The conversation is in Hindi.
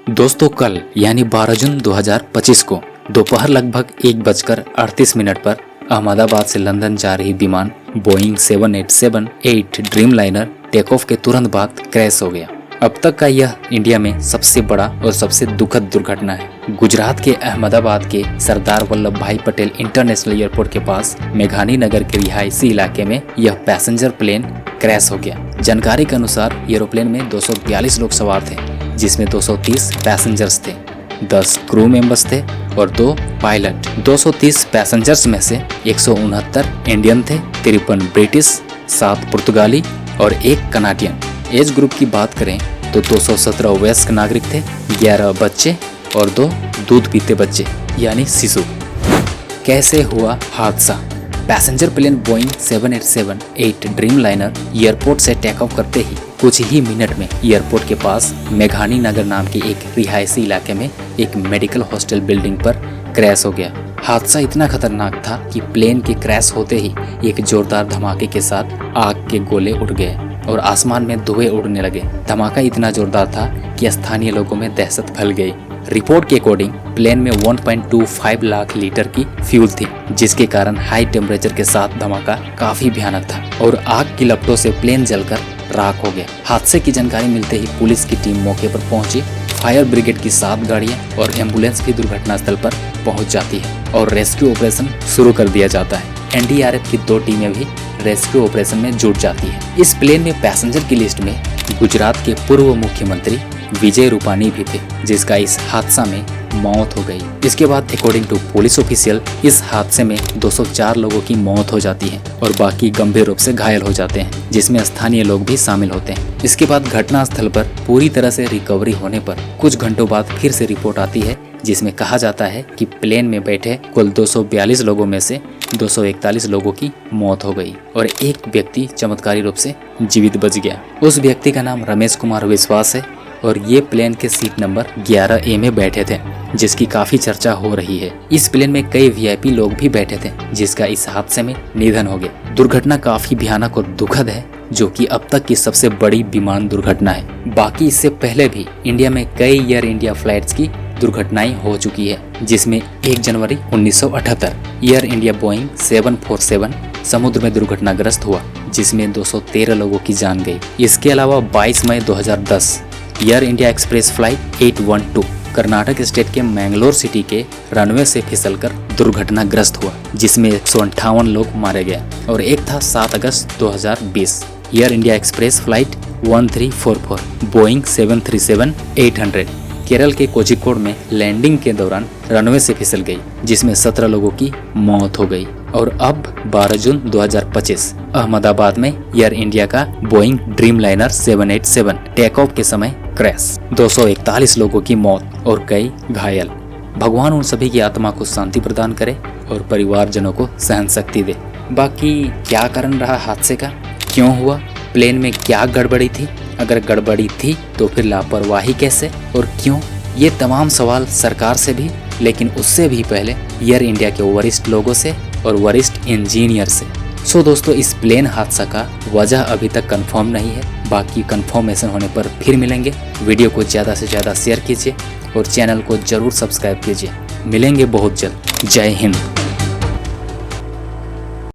दोस्तों कल यानी 12 जून 2025 को दोपहर लगभग 1:38 पर अहमदाबाद से लंदन जा रही विमान बोइंग 787-8 ड्रीमलाइनर टेक ऑफ के तुरंत बाद क्रैश हो गया। अब तक का यह इंडिया में सबसे बड़ा और सबसे दुखद दुर्घटना है। गुजरात के अहमदाबाद के सरदार वल्लभ भाई पटेल इंटरनेशनल एयरपोर्ट के पास मेघानी नगर के रिहायशी इलाके में यह पैसेंजर प्लेन क्रैश हो गया। जानकारी के अनुसार एरोप्लेन में 242 लोग सवार थे, जिसमें 230 पैसेंजर्स थे, 10 क्रू मेंबर्स थे और 2 पायलट। 230 पैसेंजर्स में से 169 इंडियन थे, 53 ब्रिटिश, 7 पुर्तगाली और 1 कनाडियन। एज ग्रुप की बात करें तो 217 वयस्क नागरिक थे, 11 बच्चे और 2 दूध पीते बच्चे यानी शिशु। कैसे हुआ हादसा? Passenger plane Boeing 787-8 Dreamliner airport से टेक ऑफ करते ही कुछ ही मिनट में एयरपोर्ट के पास मेघानी नगर नाम के एक रिहायशी इलाके में एक मेडिकल हॉस्टल बिल्डिंग पर क्रैश हो गया। हादसा इतना खतरनाक था कि प्लेन के क्रैश होते ही एक जोरदार धमाके के साथ आग के गोले उड़ गए और आसमान में धुएं उड़ने लगे। धमाका इतना जोरदार था कि स्थानीय लोगों में दहशत फैल गई। रिपोर्ट के अकॉर्डिंग प्लेन में 1.25 लाख लीटर की फ्यूल थी, जिसके कारण हाई टेम्परेचर के साथ धमाका काफी भयानक था और आग की लपटों से प्लेन जलकर राख हो गया। हादसे की जानकारी मिलते ही पुलिस की टीम मौके पर पहुंची। फायर ब्रिगेड की 7 गाड़ियां और एम्बुलेंस भी दुर्घटना स्थल पर पहुंच जाती है और रेस्क्यू ऑपरेशन शुरू कर दिया जाता है। एनडीआरएफ की 2 टीमें भी रेस्क्यू ऑपरेशन में जुट जाती है। इस प्लेन में पैसेंजर की लिस्ट में गुजरात के पूर्व मुख्यमंत्री विजय रूपानी भी थे, जिसका इस हादसा में मौत हो गई। इसके बाद अकॉर्डिंग टू पुलिस ऑफिशियल इस हादसे में 204 लोगों की मौत हो जाती है और बाकी गंभीर रूप से घायल हो जाते हैं, जिसमें स्थानीय लोग भी शामिल होते हैं। इसके बाद घटना स्थल पर पूरी तरह से रिकवरी होने पर कुछ घंटों बाद फिर से रिपोर्ट आती है, जिसमें कहा जाता है कि प्लेन में बैठे कुल 242 लोगों में से 241 लोगों की मौत हो गई और एक व्यक्ति चमत्कारी रूप से जीवित बच गया। उस व्यक्ति का नाम रमेश कुमार विश्वास है और ये प्लेन के सीट नंबर 11A में बैठे थे, जिसकी काफी चर्चा हो रही है। इस प्लेन में कई वीआईपी लोग भी बैठे थे, जिसका इस हादसे में निधन हो गया। दुर्घटना काफी भयानक और दुखद है, जो कि अब तक की सबसे बड़ी विमान दुर्घटना है। बाकी इससे पहले भी इंडिया में कई एयर इंडिया फ्लाइट्स की दुर्घटनाएं हो चुकी है, जिसमें 1 जनवरी 1978 एयर इंडिया बोइंग 747 समुद्र में दुर्घटनाग्रस्त हुआ, जिसमें 213 लोगों की जान गई। इसके अलावा 22 मई 2010 air India express flight 812 Karnataka state के मैंगलोर सिटी के रनवे से फिसलकर दुर्घटनाग्रस्त हुआ, जिसमें 158 लोग मारे गए। और एक था 7 अगस्त 2020 air India express flight 1344 Boeing 737-800 Kerala के कोझिकोड में लैंडिंग के दौरान रनवे से फिसल गई, जिसमें 17 लोगों की मौत हो गई। और अब 12 जून 2025 अहमदाबाद में एयर इंडिया का बोइंग ड्रीमलाइनर 787 टेक ऑफ के समय क्रैश, 241 लोगों की मौत और कई घायल। भगवान उन सभी की आत्मा को शांति प्रदान करे और परिवारजनों को सहन शक्ति दे। बाकी क्या कारण रहा हादसे का, क्यों हुआ, प्लेन में क्या गड़बड़ी थी, अगर गड़बड़ी थी तो फिर लापरवाही कैसे और क्यों, ये तमाम सवाल सरकार से भी, लेकिन उससे भी पहले एयर इंडिया के वरिष्ठ लोगों से और वरिष्ठ इंजीनियर से। सो दोस्तों, इस प्लेन हादसा का वजह अभी तक कंफर्म नहीं है। बाकी कंफर्मेशन होने पर फिर मिलेंगे। वीडियो को ज़्यादा से ज़्यादा शेयर कीजिए और चैनल को जरूर सब्सक्राइब कीजिए। मिलेंगे बहुत जल्द। जय हिंद।